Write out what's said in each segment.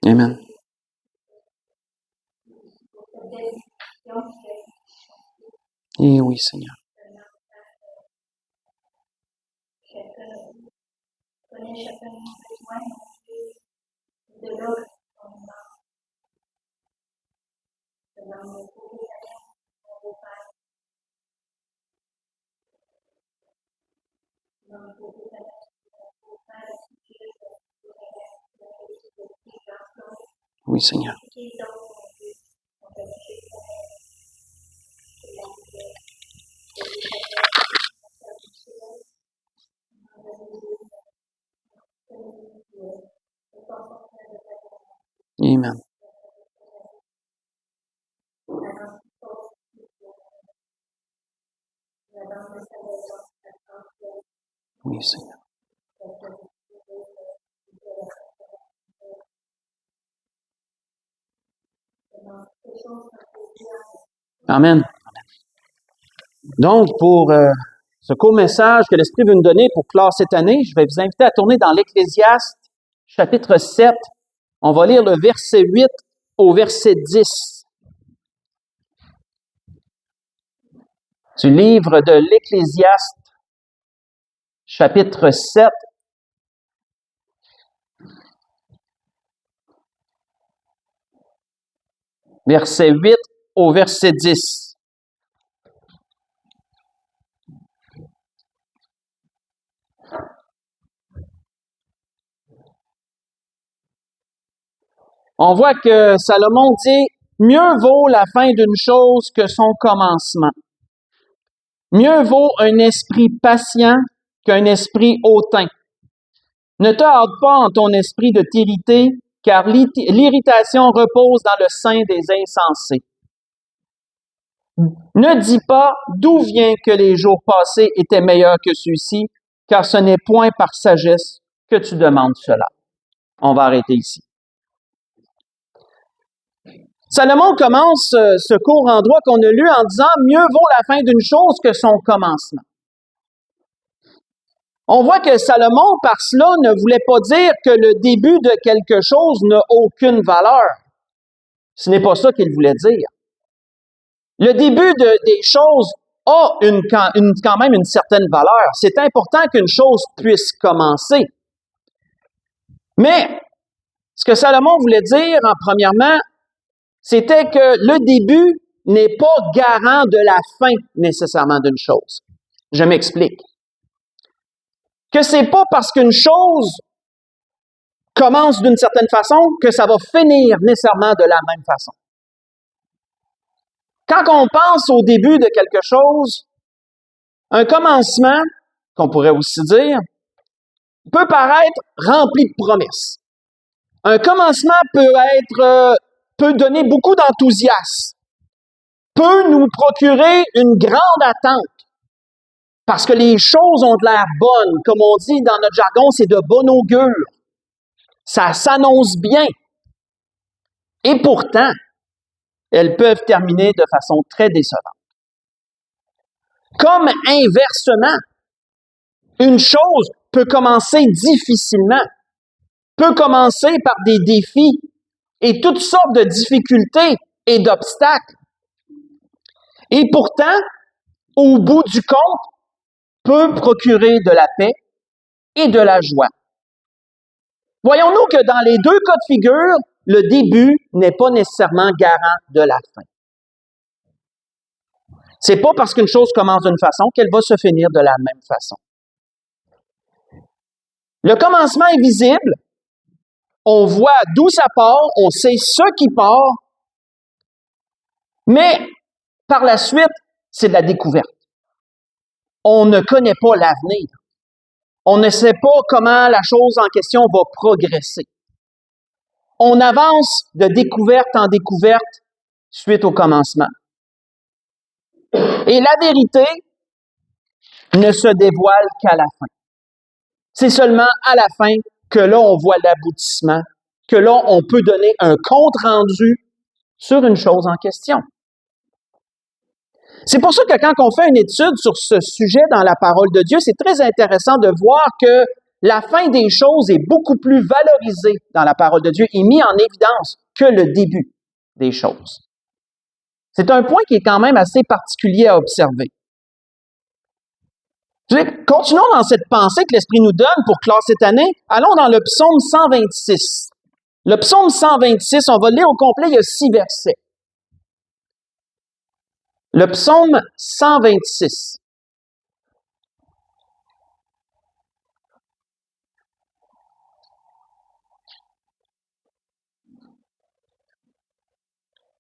Amen. Et oui, Seigneur. Oui, Seigneur. Amen. Oui, Seigneur. Amen. Donc, pour ce court message que l'Esprit veut nous donner pour clore cette année, je vais vous inviter à tourner dans l'Ecclésiaste, chapitre 7. On va lire le verset 8 au verset 10. Du livre de l'Ecclésiaste, chapitre 7. Verset 8 au verset 10. On voit que Salomon dit « Mieux vaut la fin d'une chose que son commencement. Mieux vaut un esprit patient qu'un esprit hautain. Ne te hâte pas en ton esprit de t'irriter, car l'irritation repose dans le sein des insensés. Ne dis pas d'où vient que les jours passés étaient meilleurs que ceux-ci, car ce n'est point par sagesse que tu demandes cela. » On va arrêter ici. Salomon commence ce court endroit qu'on a lu en disant « Mieux vaut la fin d'une chose que son commencement. » On voit que Salomon, par cela, ne voulait pas dire que le début de quelque chose n'a aucune valeur. Ce n'est pas ça qu'il voulait dire. Le début des choses a quand même une certaine valeur. C'est important qu'une chose puisse commencer. Mais ce que Salomon voulait dire, premièrement, c'était que le début n'est pas garant de la fin nécessairement d'une chose. Je m'explique. Que c'est pas parce qu'une chose commence d'une certaine façon que ça va finir nécessairement de la même façon. Quand on pense au début de quelque chose, un commencement, qu'on pourrait aussi dire, peut paraître rempli de promesses. Un commencement peut donner beaucoup d'enthousiasme, peut nous procurer une grande attente, parce que les choses ont de l'air bonnes. Comme on dit dans notre jargon, c'est de bon augure. Ça s'annonce bien. Et pourtant, elles peuvent terminer de façon très décevante. Comme inversement, une chose peut commencer difficilement, peut commencer par des défis et toutes sortes de difficultés et d'obstacles. Et pourtant, au bout du compte, peut procurer de la paix et de la joie. Voyons-nous que dans les deux cas de figure, le début n'est pas nécessairement garant de la fin. C'est pas parce qu'une chose commence d'une façon qu'elle va se finir de la même façon. Le commencement est visible, on voit d'où ça part, on sait ce qui part, mais par la suite, c'est de la découverte. On ne connaît pas l'avenir. On ne sait pas comment la chose en question va progresser. On avance de découverte en découverte suite au commencement. Et la vérité ne se dévoile qu'à la fin. C'est seulement à la fin que là, on voit l'aboutissement, que là, on peut donner un compte-rendu sur une chose en question. C'est pour ça que quand on fait une étude sur ce sujet dans la parole de Dieu, c'est très intéressant de voir que la fin des choses est beaucoup plus valorisée dans la parole de Dieu et mis en évidence que le début des choses. C'est un point qui est quand même assez particulier à observer. Continuons dans cette pensée que l'Esprit nous donne pour clore cette année. Allons dans le psaume 126. Le psaume 126, on va le lire au complet, il y a 6 versets. Le psaume 126.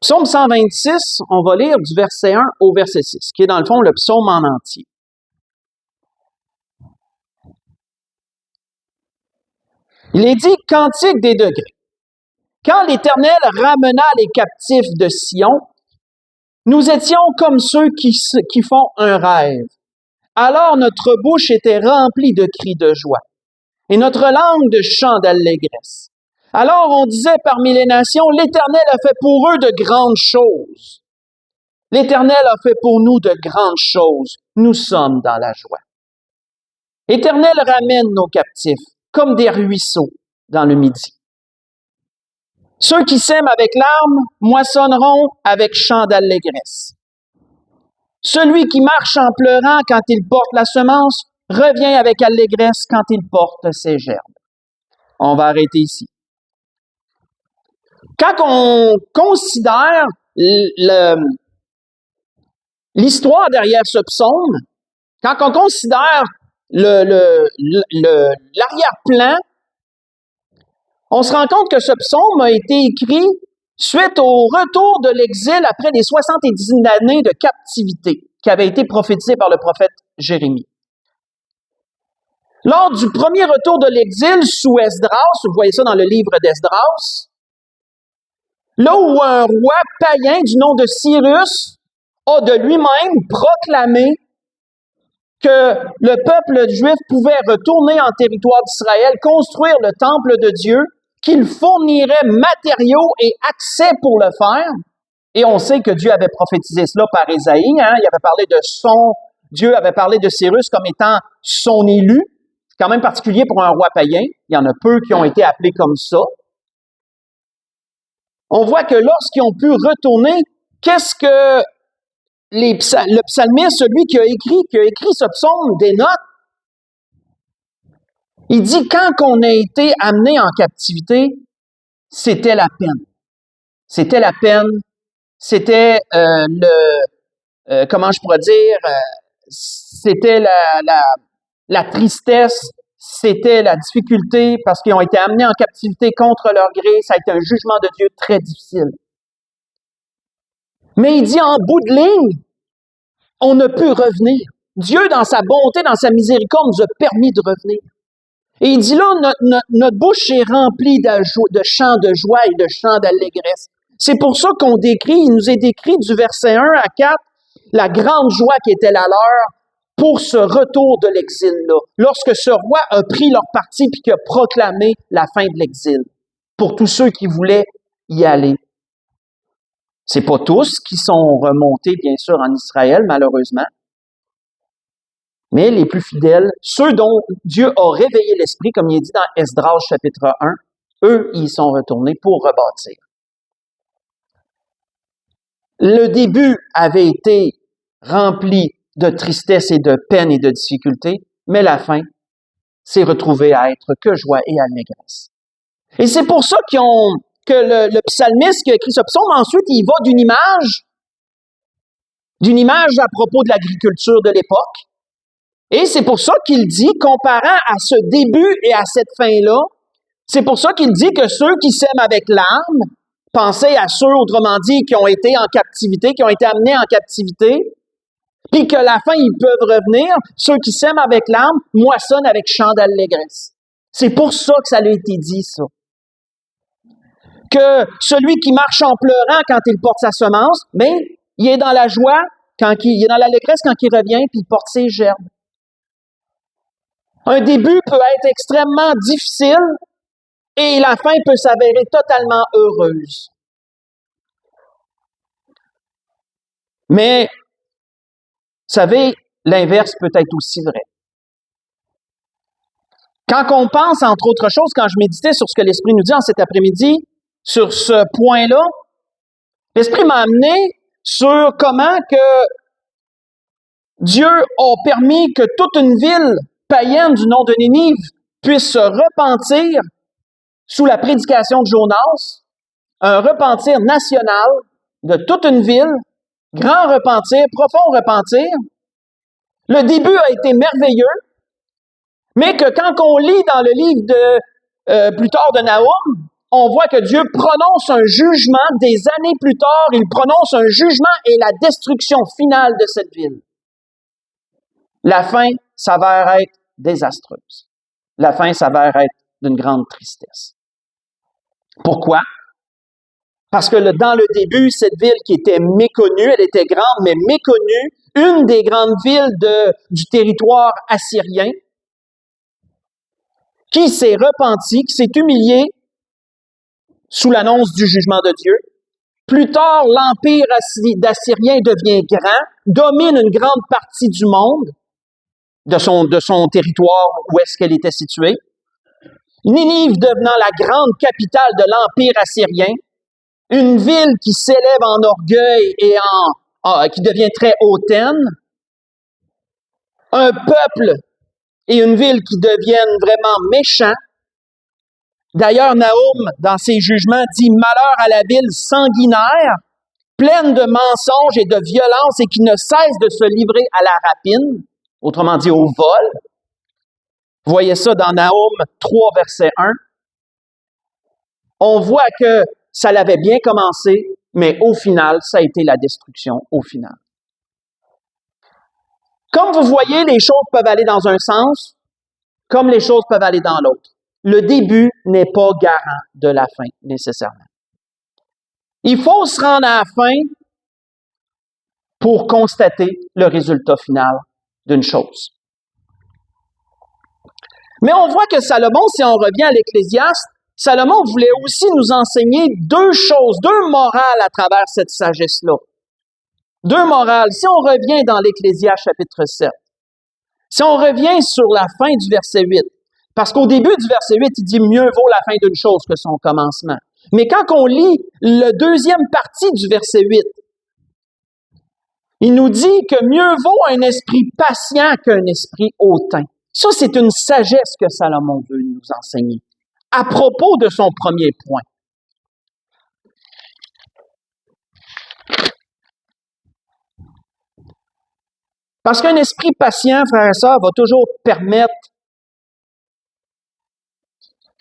Psaume 126, on va lire du verset 1 au verset 6, qui est dans le fond le psaume en entier. Il est dit, cantique des degrés. Quand l'Éternel ramena les captifs de Sion, nous étions comme ceux qui font un rêve. Alors notre bouche était remplie de cris de joie, et notre langue de chants d'allégresse. Alors on disait parmi les nations, l'Éternel a fait pour eux de grandes choses. L'Éternel a fait pour nous de grandes choses. Nous sommes dans la joie. L'Éternel ramène nos captifs comme des ruisseaux dans le midi. Ceux qui sèment avec larmes moissonneront avec chants d'allégresse. Celui qui marche en pleurant quand il porte la semence revient avec allégresse quand il porte ses gerbes. On va arrêter ici. Quand on considère l'histoire derrière ce psaume, quand on considère l'arrière-plan, on se rend compte que ce psaume a été écrit suite au retour de l'exil après les 70 années de captivité qui avaient été prophétisées par le prophète Jérémie. Lors du premier retour de l'exil sous Esdras, vous voyez ça dans le livre d'Esdras, là où un roi païen du nom de Cyrus a de lui-même proclamé que le peuple juif pouvait retourner en territoire d'Israël, construire le temple de Dieu, qu'il fournirait matériaux et accès pour le faire. Et on sait que Dieu avait prophétisé cela par Ésaïe. Il avait parlé Dieu avait parlé de Cyrus comme étant son élu. C'est quand même particulier pour un roi païen. Il y en a peu qui ont été appelés comme ça. On voit que lorsqu'ils ont pu retourner, qu'est-ce que le psalmiste, celui qui a écrit ce psaume, dénote? Il dit, quand on a été amené en captivité, c'était la peine. C'était la peine. C'était comment je pourrais dire, c'était la tristesse, c'était la difficulté parce qu'ils ont été amenés en captivité contre leur gré. Ça a été un jugement de Dieu très difficile. Mais il dit, en bout de ligne, on a pu revenir. Dieu, dans sa bonté, dans sa miséricorde, nous a permis de revenir. Et il dit là, notre bouche est remplie de chants de joie et de chants d'allégresse. C'est pour ça il nous est décrit du verset 1 à 4, la grande joie qui était la leur pour ce retour de l'exil-là. Lorsque ce roi a pris leur parti puis qu'il a proclamé la fin de l'exil pour tous ceux qui voulaient y aller. C'est pas tous qui sont remontés, bien sûr, en Israël, malheureusement. Mais les plus fidèles, ceux dont Dieu a réveillé l'esprit, comme il est dit dans Esdras chapitre 1, eux, ils sont retournés pour rebâtir. Le début avait été rempli de tristesse et de peine et de difficulté, mais la fin s'est retrouvée à être que joie et allégresse. Et c'est pour ça que le psalmiste qui a écrit ce psaume, ensuite, il va d'une image à propos de l'agriculture de l'époque. Et c'est pour ça qu'il dit, comparant à ce début et à cette fin-là, c'est pour ça qu'il dit que ceux qui sèment avec larmes, pensez à ceux, autrement dit, qui ont été en captivité, qui ont été amenés en captivité, puis que la fin, ils peuvent revenir, ceux qui sèment avec larmes moissonnent avec chant d'allégresse. C'est pour ça que ça a été dit, ça. Que celui qui marche en pleurant quand il porte sa semence, mais il est dans la joie, il est dans l'allégresse quand il revient, puis il porte ses gerbes. Un début peut être extrêmement difficile et la fin peut s'avérer totalement heureuse. Mais, vous savez, l'inverse peut être aussi vrai. Quand on pense, entre autres choses, quand je méditais sur ce que l'Esprit nous dit en cet après-midi, sur ce point-là, l'Esprit m'a amené sur comment que Dieu a permis que toute une ville païenne du nom de Ninive puisse se repentir sous la prédication de Jonas, un repentir national de toute une ville, grand repentir, profond repentir. Le début a été merveilleux, mais que quand on lit dans le livre de plus tard de Nahum, on voit que Dieu prononce un jugement des années plus tard, il prononce un jugement et la destruction finale de cette ville. La fin s'avère être désastreuse. La fin s'avère être d'une grande tristesse. Pourquoi? Parce que dans le début, cette ville qui était méconnue, elle était grande, mais méconnue, une des grandes villes du territoire assyrien, qui s'est repentie, qui s'est humiliée sous l'annonce du jugement de Dieu. Plus tard, l'empire d'Assyrien devient grand, domine une grande partie du monde, de son territoire où est-ce qu'elle était située. Ninive devenant la grande capitale de l'empire assyrien, une ville qui s'élève en orgueil et qui devient très hautaine, un peuple et une ville qui deviennent vraiment méchants. D'ailleurs, Nahum, dans ses jugements, dit « Malheur à la ville sanguinaire, pleine de mensonges et de violence et qui ne cesse de se livrer à la rapine », autrement dit au vol. Vous voyez ça dans Nahum 3, verset 1. On voit que ça l'avait bien commencé, mais au final, ça a été la destruction au final. Comme vous voyez, les choses peuvent aller dans un sens, comme les choses peuvent aller dans l'autre. Le début n'est pas garant de la fin, nécessairement. Il faut se rendre à la fin pour constater le résultat final d'une chose. Mais on voit que Salomon, si on revient à l'Ecclésiaste, Salomon voulait aussi nous enseigner deux choses, deux morales à travers cette sagesse-là. Deux morales. Si on revient dans l'Ecclésiaste chapitre 7, si on revient sur la fin du verset 8, parce qu'au début du verset 8, il dit « Mieux vaut la fin d'une chose que son commencement ». Mais quand on lit la deuxième partie du verset 8, il nous dit que mieux vaut un esprit patient qu'un esprit hautain. Ça, c'est une sagesse que Salomon veut nous enseigner à propos de son premier point. Parce qu'un esprit patient, frères et sœurs, va toujours permettre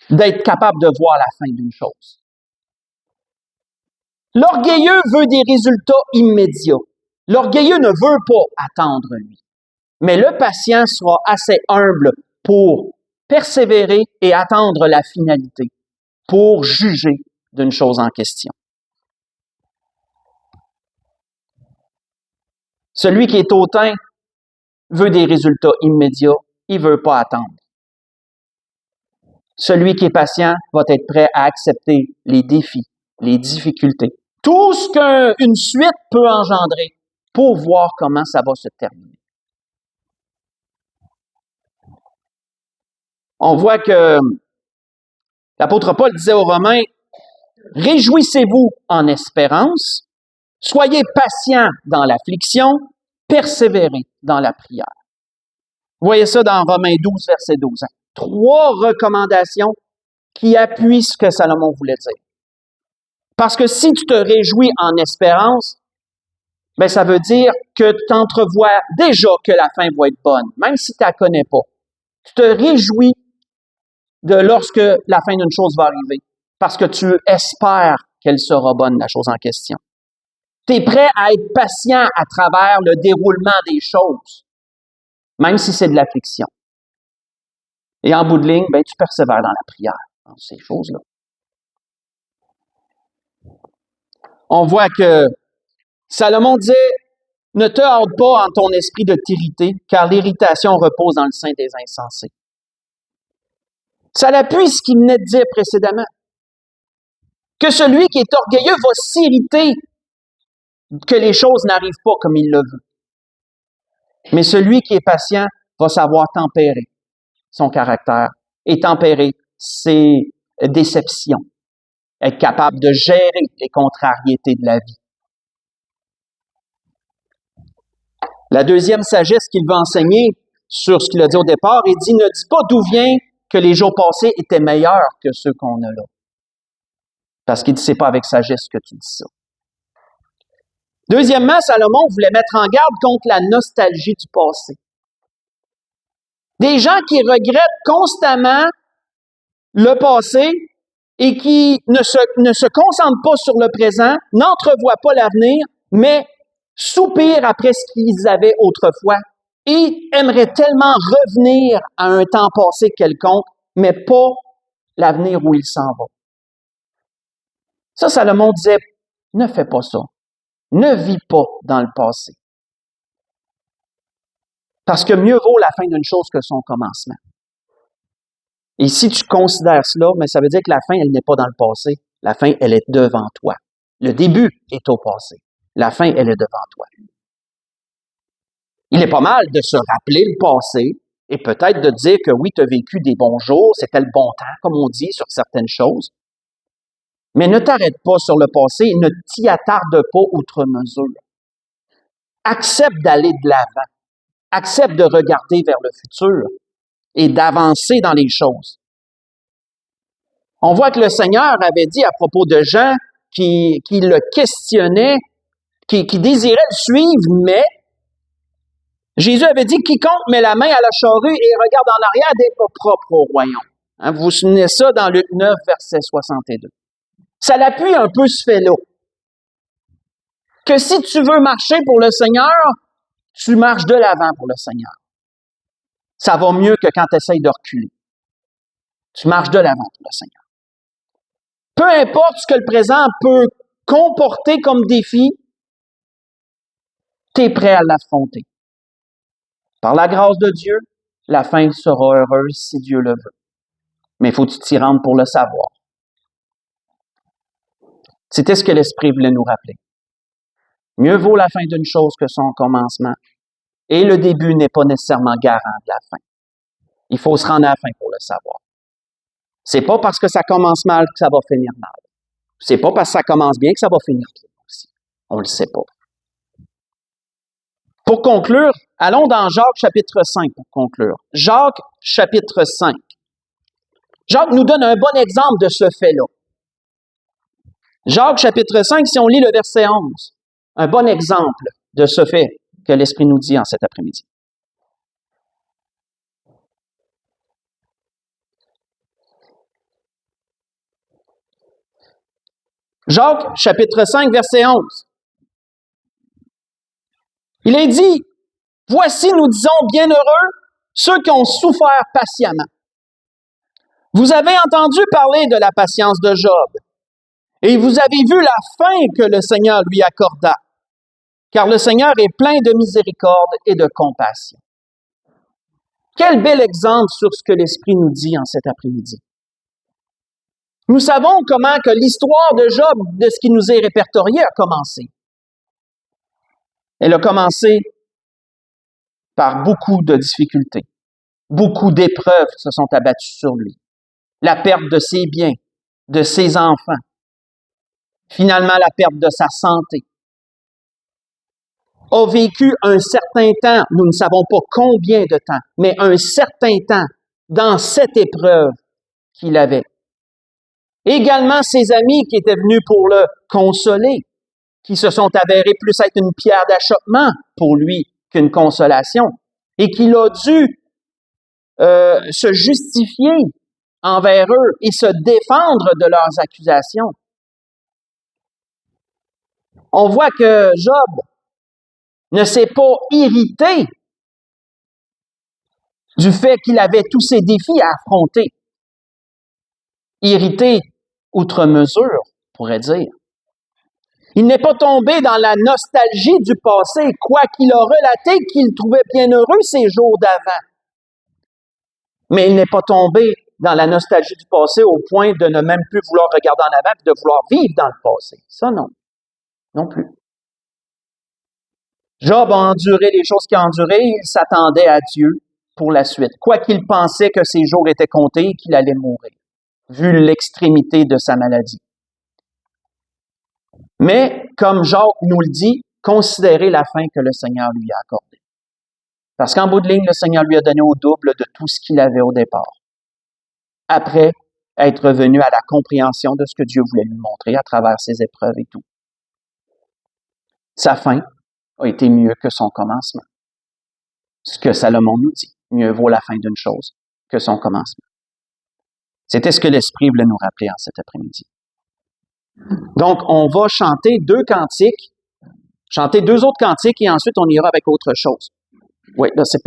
d'être capable de voir la fin d'une chose. L'orgueilleux veut des résultats immédiats. L'orgueilleux ne veut pas attendre, lui. Mais le patient sera assez humble pour persévérer et attendre la finalité, pour juger d'une chose en question. Celui qui est hautain veut des résultats immédiats, il ne veut pas attendre. Celui qui est patient va être prêt à accepter les défis, les difficultés, tout ce qu'une suite peut engendrer pour voir comment ça va se terminer. On voit que l'apôtre Paul disait aux Romains, « Réjouissez-vous en espérance, soyez patients dans l'affliction, persévérez dans la prière. » Vous voyez ça dans Romains 12, verset 12. Trois recommandations qui appuient ce que Salomon voulait dire. Parce que si tu te réjouis en espérance, ben ça veut dire que tu entrevois déjà que la fin va être bonne, même si tu ne la connais pas. Tu te réjouis de lorsque la fin d'une chose va arriver, parce que tu espères qu'elle sera bonne, la chose en question. Tu es prêt à être patient à travers le déroulement des choses, même si c'est de l'affliction. Et en bout de ligne, ben, tu persévères dans la prière, dans ces choses-là. On voit que Salomon disait, « Ne te hâte pas en ton esprit de t'irriter, car l'irritation repose dans le sein des insensés. » Ça appuie ce qu'il venait de dire précédemment. Que celui qui est orgueilleux va s'irriter que les choses n'arrivent pas comme il le veut. Mais celui qui est patient va savoir tempérer son caractère et tempérer ses déceptions, être capable de gérer les contrariétés de la vie. La deuxième sagesse qu'il veut enseigner sur ce qu'il a dit au départ, il dit « Ne dis pas d'où vient que les jours passés étaient meilleurs que ceux qu'on a là. » Parce qu'il dit « C'est pas avec sagesse que tu dis ça. » Deuxièmement, Salomon voulait mettre en garde contre la nostalgie du passé. Des gens qui regrettent constamment le passé et qui ne se concentrent pas sur le présent, n'entrevoient pas l'avenir, mais soupirent après ce qu'ils avaient autrefois et aimeraient tellement revenir à un temps passé quelconque, mais pas l'avenir où ils s'en vont. Ça, Salomon disait, ne fais pas ça. Ne vis pas dans le passé. Parce que mieux vaut la fin d'une chose que son commencement. Et si tu considères cela, mais ça veut dire que la fin, elle n'est pas dans le passé. La fin, elle est devant toi. Le début est au passé. La fin, elle est devant toi. Il est pas mal de se rappeler le passé et peut-être de dire que oui, tu as vécu des bons jours, c'était le bon temps, comme on dit, sur certaines choses. Mais ne t'arrête pas sur le passé et ne t'y attarde pas outre mesure. Accepte d'aller de l'avant. Accepte de regarder vers le futur et d'avancer dans les choses. On voit que le Seigneur avait dit à propos de gens qui le questionnaient, qui désiraient le suivre, mais Jésus avait dit « Quiconque met la main à la charrue et regarde en arrière n'est pas propre au royaume. » Vous vous souvenez ça dans Luc 9, verset 62. Ça l'appuie un peu ce fait-là. Que si tu veux marcher pour le Seigneur, tu marches de l'avant pour le Seigneur. Ça va mieux que quand tu essayes de reculer. Tu marches de l'avant pour le Seigneur. Peu importe ce que le présent peut comporter comme défi, tu es prêt à l'affronter. Par la grâce de Dieu, la fin sera heureuse si Dieu le veut. Mais il faut que tu t'y rendes pour le savoir. C'était ce que l'Esprit voulait nous rappeler. Mieux vaut la fin d'une chose que son commencement. Et le début n'est pas nécessairement garant de la fin. Il faut se rendre à la fin pour le savoir. C'est pas parce que ça commence mal que ça va finir mal. C'est pas parce que ça commence bien que ça va finir bien aussi. On le sait pas. Pour conclure, allons dans Jacques chapitre 5 pour conclure. Jacques chapitre 5. Jacques nous donne un bon exemple de ce fait-là. Jacques chapitre 5, si on lit le verset 11, un bon exemple de ce fait que l'Esprit nous dit en cet après-midi. Jacques chapitre 5, verset 11. Il est dit, « Voici, nous disons, bienheureux ceux qui ont souffert patiemment. Vous avez entendu parler de la patience de Job, et vous avez vu la fin que le Seigneur lui accorda, car le Seigneur est plein de miséricorde et de compassion. » Quel bel exemple sur ce que l'Esprit nous dit en cet après-midi. Nous savons comment que l'histoire de Job, de ce qui nous est répertorié, a commencé. Elle a commencé par beaucoup de difficultés. Beaucoup d'épreuves se sont abattues sur lui. La perte de ses biens, de ses enfants. Finalement, la perte de sa santé. A vécu un certain temps, nous ne savons pas combien de temps, mais un certain temps dans cette épreuve qu'il avait. Également ses amis qui étaient venus pour le consoler, qui se sont avérés plus être une pierre d'achoppement pour lui qu'une consolation, et qu'il a dû se justifier envers eux et se défendre de leurs accusations. On voit que Job ne s'est pas irrité du fait qu'il avait tous ces défis à affronter. Irrité outre mesure, on pourrait dire. Il n'est pas tombé dans la nostalgie du passé, quoiqu'il a relaté qu'il trouvait bien heureux ces jours d'avant. Mais il n'est pas tombé dans la nostalgie du passé au point de ne même plus vouloir regarder en avant et de vouloir vivre dans le passé. Ça, non. Non plus. Job a enduré les choses qu'il a endurées, il s'attendait à Dieu pour la suite. Quoi qu'il pensait que ses jours étaient comptés et qu'il allait mourir, vu l'extrémité de sa maladie. Mais, comme Jacques nous le dit, considérez la fin que le Seigneur lui a accordée. Parce qu'en bout de ligne, le Seigneur lui a donné au double de tout ce qu'il avait au départ. Après être revenu à la compréhension de ce que Dieu voulait lui montrer à travers ses épreuves et tout. Sa fin a été mieux que son commencement. Ce que Salomon nous dit, mieux vaut la fin d'une chose que son commencement. C'était ce que l'Esprit voulait nous rappeler en cet après-midi. Donc, on va chanter deux cantiques, chanter deux autres cantiques et ensuite on ira avec autre chose. Oui, là, c'est pas